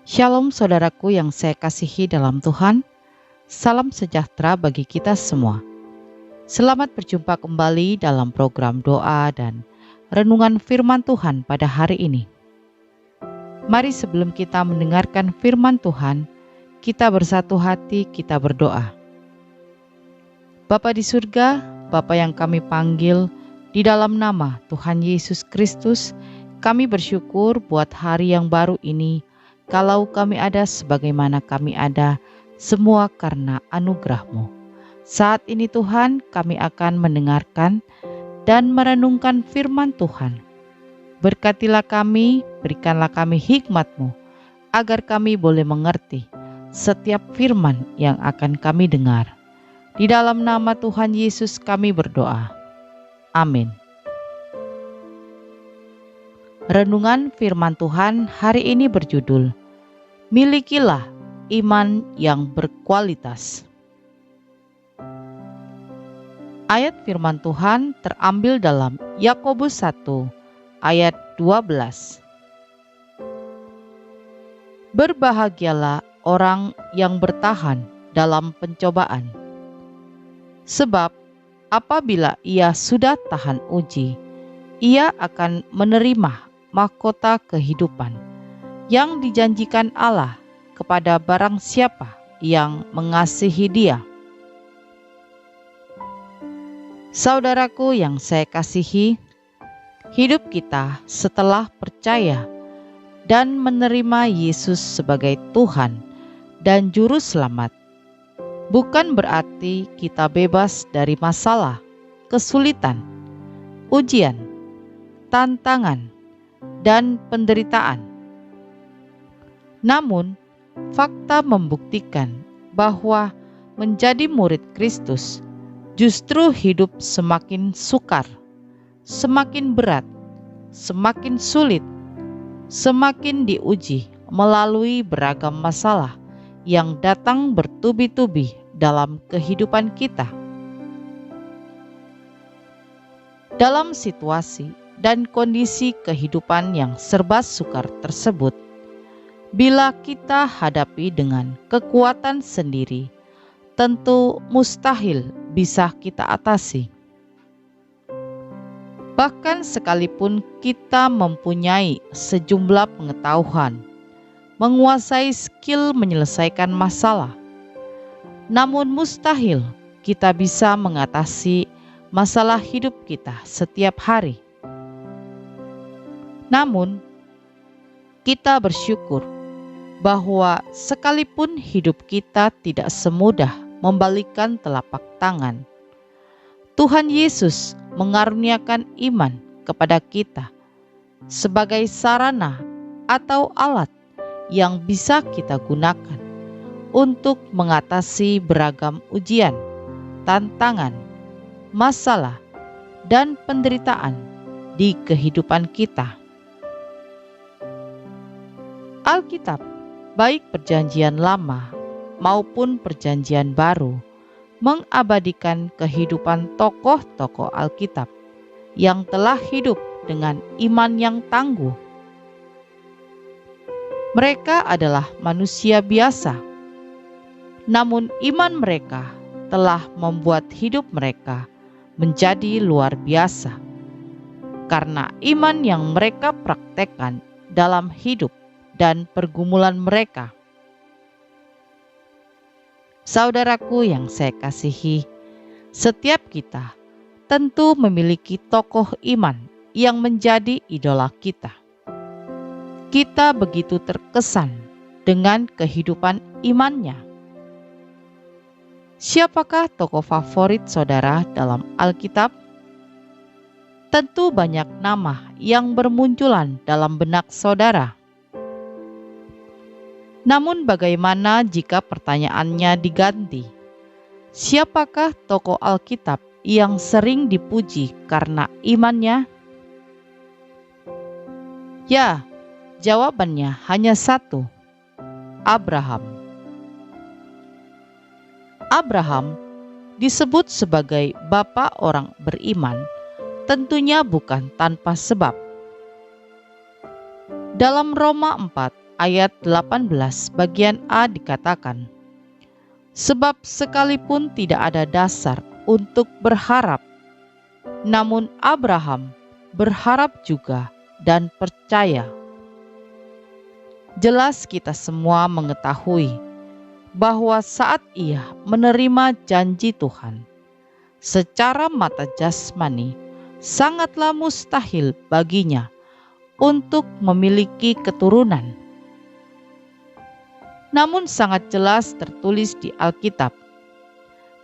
Shalom saudaraku yang saya kasihi dalam Tuhan, salam sejahtera bagi kita semua. Selamat berjumpa kembali dalam program doa dan renungan firman Tuhan pada hari ini. Mari sebelum kita mendengarkan firman Tuhan, kita bersatu hati, kita berdoa. Bapa di surga, Bapa yang kami panggil di dalam nama Tuhan Yesus Kristus, kami bersyukur buat hari yang baru ini. Kalau kami ada sebagaimana kami ada, semua karena anugerah-Mu. Saat ini Tuhan, kami akan mendengarkan dan merenungkan firman Tuhan. Berkatilah kami, berikanlah kami hikmat-Mu, agar kami boleh mengerti setiap firman yang akan kami dengar. Di dalam nama Tuhan Yesus kami berdoa. Amin. Renungan firman Tuhan hari ini berjudul, Milikilah iman yang berkualitas. Ayat firman Tuhan terambil dalam Yakobus 1 ayat 12. Berbahagialah orang yang bertahan dalam pencobaan, sebab apabila ia sudah tahan uji, ia akan menerima mahkota kehidupan yang dijanjikan Allah kepada barang siapa yang mengasihi Dia. Saudaraku yang saya kasihi, hidup kita setelah percaya dan menerima Yesus sebagai Tuhan dan Juru Selamat, bukan berarti kita bebas dari masalah, kesulitan, ujian, tantangan, dan penderitaan. Namun, fakta membuktikan bahwa menjadi murid Kristus justru hidup semakin sukar, semakin berat, semakin sulit, semakin diuji melalui beragam masalah yang datang bertubi-tubi dalam kehidupan kita. Dalam situasi dan kondisi kehidupan yang serba sukar tersebut, bila kita hadapi dengan kekuatan sendiri, tentu mustahil bisa kita atasi. Bahkan sekalipun kita mempunyai sejumlah pengetahuan, menguasai skill menyelesaikan masalah, namun mustahil kita bisa mengatasi masalah hidup kita setiap hari. Namun, kita bersyukur bahwa sekalipun hidup kita tidak semudah membalikkan telapak tangan, Tuhan Yesus mengaruniakan iman kepada kita sebagai sarana atau alat yang bisa kita gunakan untuk mengatasi beragam ujian, tantangan, masalah, dan penderitaan di kehidupan kita. Alkitab, baik Perjanjian Lama maupun Perjanjian Baru, mengabadikan kehidupan tokoh-tokoh Alkitab yang telah hidup dengan iman yang tangguh. Mereka adalah manusia biasa, namun iman mereka telah membuat hidup mereka menjadi luar biasa, karena iman yang mereka praktekkan dalam hidup dan pergumulan mereka. Saudaraku yang saya kasihi, setiap kita tentu memiliki tokoh iman yang menjadi idola kita. Kita begitu terkesan dengan kehidupan imannya. Siapakah tokoh favorit saudara dalam Alkitab? Tentu banyak nama yang bermunculan dalam benak saudara. Namun bagaimana jika pertanyaannya diganti? Siapakah tokoh Alkitab yang sering dipuji karena imannya? Ya, jawabannya hanya satu, Abraham. Abraham disebut sebagai bapa orang beriman, tentunya bukan tanpa sebab. Dalam Roma 4 ayat 18 bagian A dikatakan, sebab sekalipun tidak ada dasar untuk berharap, namun Abraham berharap juga dan percaya. Jelas kita semua mengetahui bahwa saat ia menerima janji Tuhan, secara mata jasmani sangatlah mustahil baginya untuk memiliki keturunan. Namun sangat jelas tertulis di Alkitab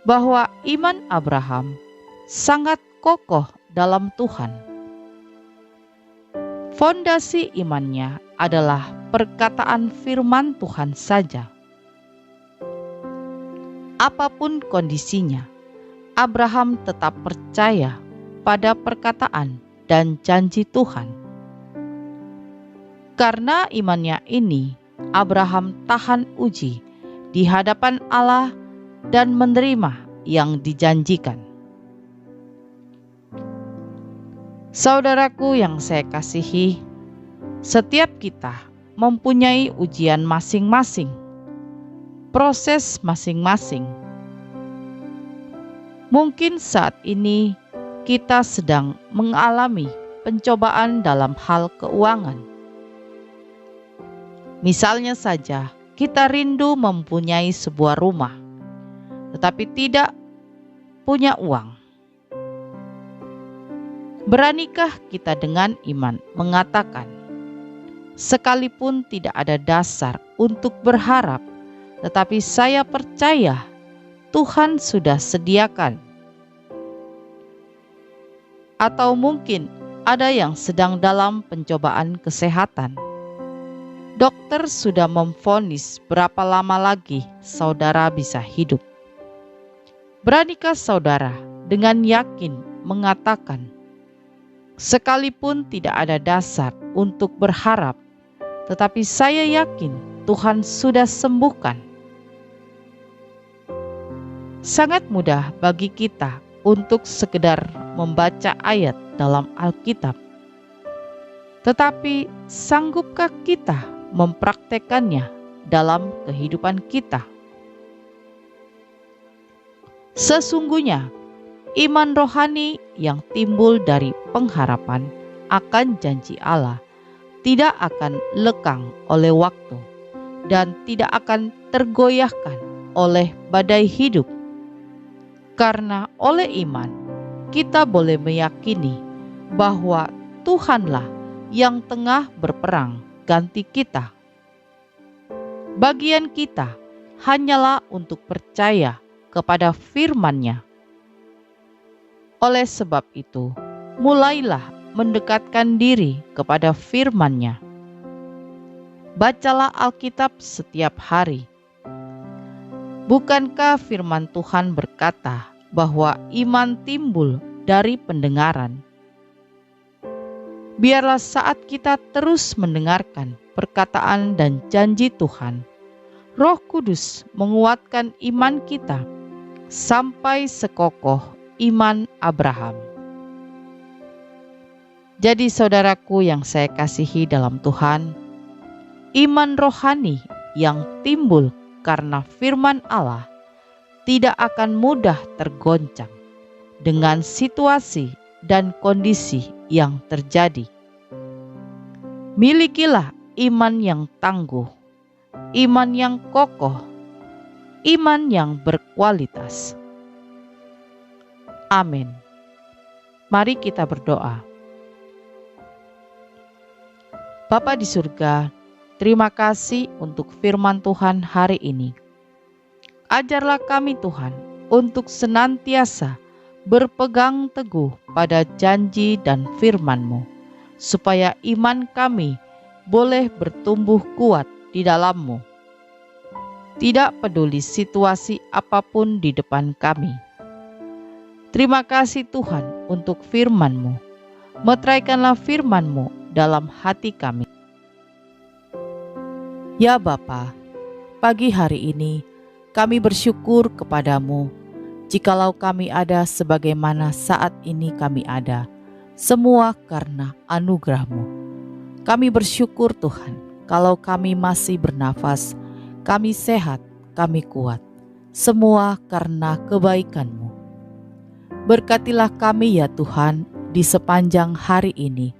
bahwa iman Abraham sangat kokoh dalam Tuhan. Fondasi imannya adalah perkataan firman Tuhan saja. Apapun kondisinya, Abraham tetap percaya pada perkataan dan janji Tuhan. Karena imannya ini, Abraham tahan uji di hadapan Allah dan menerima yang dijanjikan. Saudaraku yang saya kasihi, setiap kita mempunyai ujian masing-masing, proses masing-masing. Mungkin saat ini kita sedang mengalami pencobaan dalam hal keuangan. Misalnya saja, kita rindu mempunyai sebuah rumah, tetapi tidak punya uang. Beranikah kita dengan iman mengatakan, sekalipun tidak ada dasar untuk berharap, tetapi saya percaya Tuhan sudah sediakan? Atau mungkin ada yang sedang dalam pencobaan kesehatan. Dokter sudah memvonis berapa lama lagi saudara bisa hidup. Beranikah saudara dengan yakin mengatakan, sekalipun tidak ada dasar untuk berharap, tetapi saya yakin Tuhan sudah sembuhkan? Sangat mudah bagi kita untuk sekedar membaca ayat dalam Alkitab. Tetapi sanggupkah kita mempraktekannya dalam kehidupan kita? Sesungguhnya, iman rohani yang timbul dari pengharapan akan janji Allah tidak akan lekang oleh waktu dan tidak akan tergoyahkan oleh badai hidup. Karena oleh iman, kita boleh meyakini bahwa Tuhanlah yang tengah berperang ganti kita. Bagian kita hanyalah untuk percaya kepada firman-Nya. Oleh sebab itu, mulailah mendekatkan diri kepada firman-Nya. Bacalah Alkitab setiap hari. Bukankah firman Tuhan berkata bahwa iman timbul dari pendengaran? Biarlah saat kita terus mendengarkan perkataan dan janji Tuhan, Roh Kudus menguatkan iman kita sampai sekokoh iman Abraham. Jadi saudaraku yang saya kasihi dalam Tuhan, iman rohani yang timbul karena firman Allah tidak akan mudah tergoncang dengan situasi dan kondisi yang terjadi. Milikilah iman yang tangguh, iman yang kokoh, iman yang berkualitas. Amin. Mari kita berdoa. Bapa di surga, terima kasih untuk firman Tuhan hari ini. Ajarlah kami Tuhan untuk senantiasa berpegang teguh pada janji dan firman-Mu, supaya iman kami boleh bertumbuh kuat di dalam-Mu. Tidak peduli situasi apapun di depan kami. Terima kasih Tuhan untuk firman-Mu. Meteraikanlah firman-Mu dalam hati kami. Ya Bapa, pagi hari ini kami bersyukur kepadamu. Jikalau kami ada sebagaimana saat ini kami ada, semua karena anugerah-Mu. Kami bersyukur Tuhan, kalau kami masih bernafas, kami sehat, kami kuat. Semua karena kebaikan-Mu. Berkatilah kami ya Tuhan di sepanjang hari ini.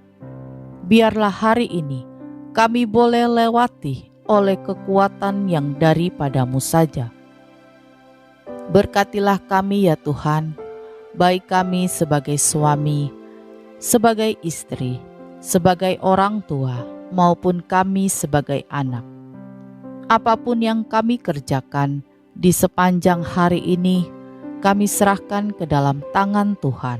Biarlah hari ini kami boleh lewati oleh kekuatan yang daripada-Mu saja. Berkatilah kami ya Tuhan, baik kami sebagai suami, sebagai istri, sebagai orang tua, maupun kami sebagai anak. Apapun yang kami kerjakan di sepanjang hari ini, kami serahkan ke dalam tangan Tuhan.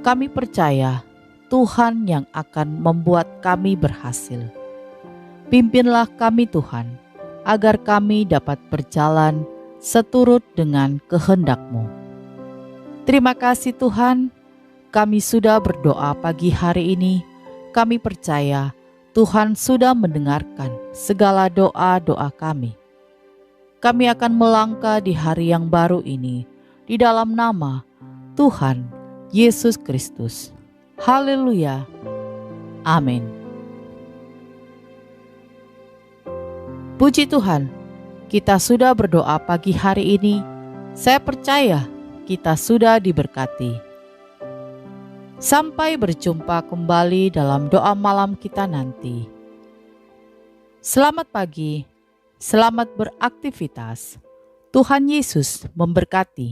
Kami percaya Tuhan yang akan membuat kami berhasil. Pimpinlah kami Tuhan, agar kami dapat berjalan seturut dengan kehendak-Mu. Terima kasih Tuhan, kami sudah berdoa pagi hari ini. Kami percaya Tuhan sudah mendengarkan segala doa-doa kami. Kami akan melangkah di hari yang baru ini di dalam nama Tuhan Yesus Kristus. Haleluya. Amin. Puji Tuhan, kita sudah berdoa pagi hari ini. Saya percaya kita sudah diberkati. Sampai berjumpa kembali dalam doa malam kita nanti. Selamat pagi, selamat beraktivitas. Tuhan Yesus memberkati.